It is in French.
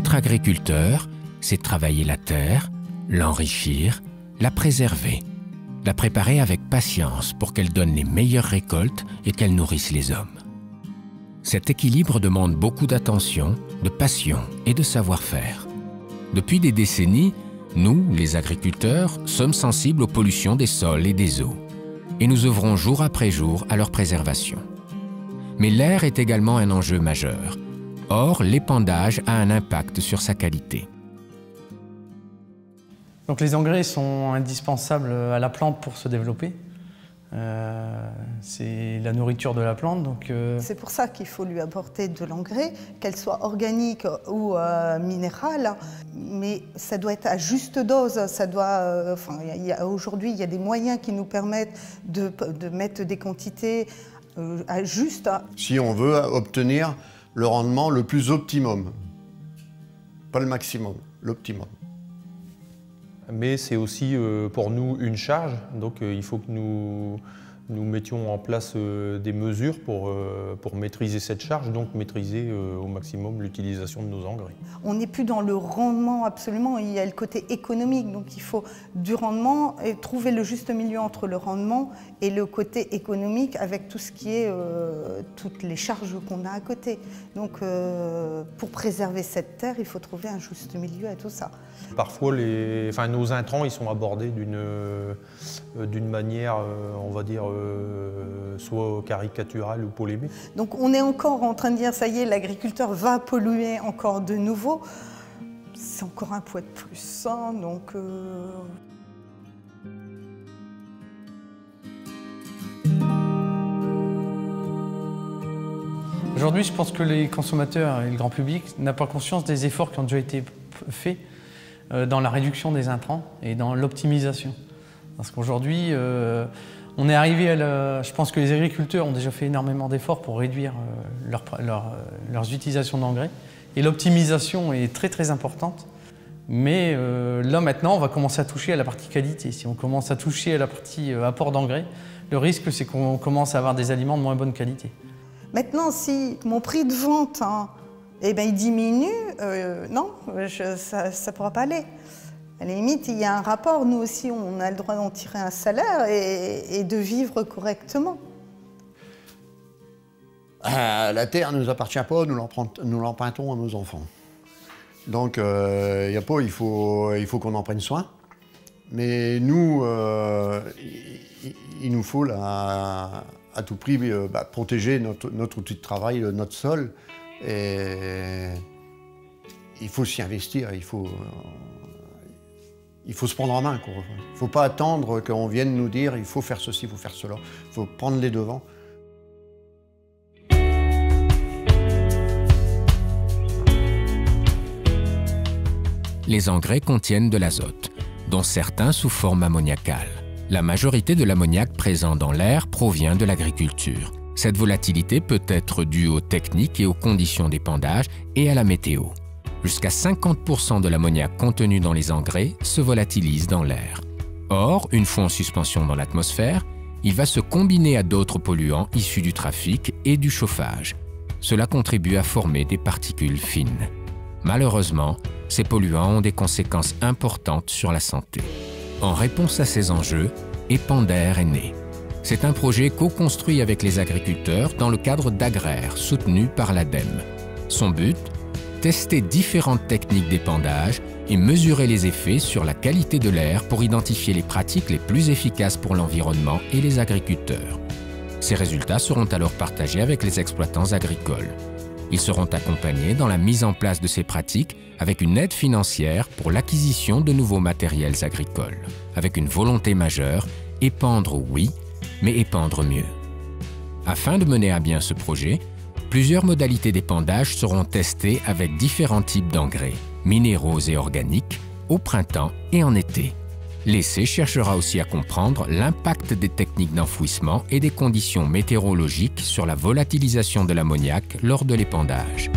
Être agriculteur, c'est travailler la terre, l'enrichir, la préserver, la préparer avec patience pour qu'elle donne les meilleures récoltes et qu'elle nourrisse les hommes. Cet équilibre demande beaucoup d'attention, de passion et de savoir-faire. Depuis des décennies, nous, les agriculteurs, sommes sensibles aux pollutions des sols et des eaux, et nous œuvrons jour après jour à leur préservation. Mais l'air est également un enjeu majeur. Or, l'épandage a un impact sur sa qualité. Donc les engrais sont indispensables à la plante pour se développer. C'est la nourriture de la plante. C'est pour ça qu'il faut lui apporter de l'engrais, qu'elle soit organique ou minérale, mais ça doit être à juste dose. Aujourd'hui, il y a des moyens qui nous permettent de mettre des quantités à juste. Si on veut obtenir le rendement le plus optimum, pas le maximum, l'optimum. Mais c'est aussi pour nous une charge, donc il faut que nous mettions en place des mesures pour maîtriser cette charge, donc maîtriser au maximum l'utilisation de nos engrais. On n'est plus dans le rendement absolument, il y a le côté économique, donc il faut du rendement et trouver le juste milieu entre le rendement et le côté économique avec tout ce qui est toutes les charges qu'on a à côté. Donc pour préserver cette terre, il faut trouver un juste milieu à tout ça. Parfois, nos intrants, ils sont abordés d'une manière, on va dire, soit caricaturale ou polémique. Donc on est encore en train de dire, ça y est, l'agriculteur va polluer encore de nouveau. C'est encore un poids de plus, hein, donc... Aujourd'hui, je pense que les consommateurs et le grand public n'ont pas conscience des efforts qui ont déjà été faits dans la réduction des intrants et dans l'optimisation. Parce qu'aujourd'hui, on est arrivé à je pense que les agriculteurs ont déjà fait énormément d'efforts pour réduire leurs utilisations d'engrais. Et l'optimisation est très très importante. Mais là maintenant, on va commencer à toucher à la partie qualité. Si on commence à toucher à la partie apport d'engrais, le risque c'est qu'on commence à avoir des aliments de moins bonne qualité. Maintenant, si mon prix de vente il diminue, non, ça ne pourra pas aller. À la limite, il y a un rapport. Nous aussi, on a le droit d'en tirer un salaire et de vivre correctement. La terre ne nous appartient pas, nous l'empruntons à nos enfants. Donc, il faut qu'on en prenne soin. Mais nous, il nous faut à tout prix protéger notre outil de travail, notre sol. Et il faut s'y investir, il faut se prendre en main. Il ne faut pas attendre qu'on vienne nous dire il faut faire ceci, il faut faire cela. Il faut prendre les devants. Les engrais contiennent de l'azote, dont certains sous forme ammoniacale. La majorité de l'ammoniac présent dans l'air provient de l'agriculture. Cette volatilité peut être due aux techniques et aux conditions d'épandage et à la météo. Jusqu'à 50% de l'ammoniac contenu dans les engrais se volatilise dans l'air. Or, une fois en suspension dans l'atmosphère, il va se combiner à d'autres polluants issus du trafic et du chauffage. Cela contribue à former des particules fines. Malheureusement, ces polluants ont des conséquences importantes sur la santé. En réponse à ces enjeux, Épander est né. C'est un projet co-construit avec les agriculteurs dans le cadre d'Agraire, soutenu par l'ADEME. Son but ? Tester différentes techniques d'épandage et mesurer les effets sur la qualité de l'air pour identifier les pratiques les plus efficaces pour l'environnement et les agriculteurs. Ces résultats seront alors partagés avec les exploitants agricoles. Ils seront accompagnés dans la mise en place de ces pratiques avec une aide financière pour l'acquisition de nouveaux matériels agricoles. Avec une volonté majeure, épandre oui, mais épandre mieux. Afin de mener à bien ce projet, plusieurs modalités d'épandage seront testées avec différents types d'engrais, minéraux et organiques, au printemps et en été. L'essai cherchera aussi à comprendre l'impact des techniques d'enfouissement et des conditions météorologiques sur la volatilisation de l'ammoniac lors de l'épandage.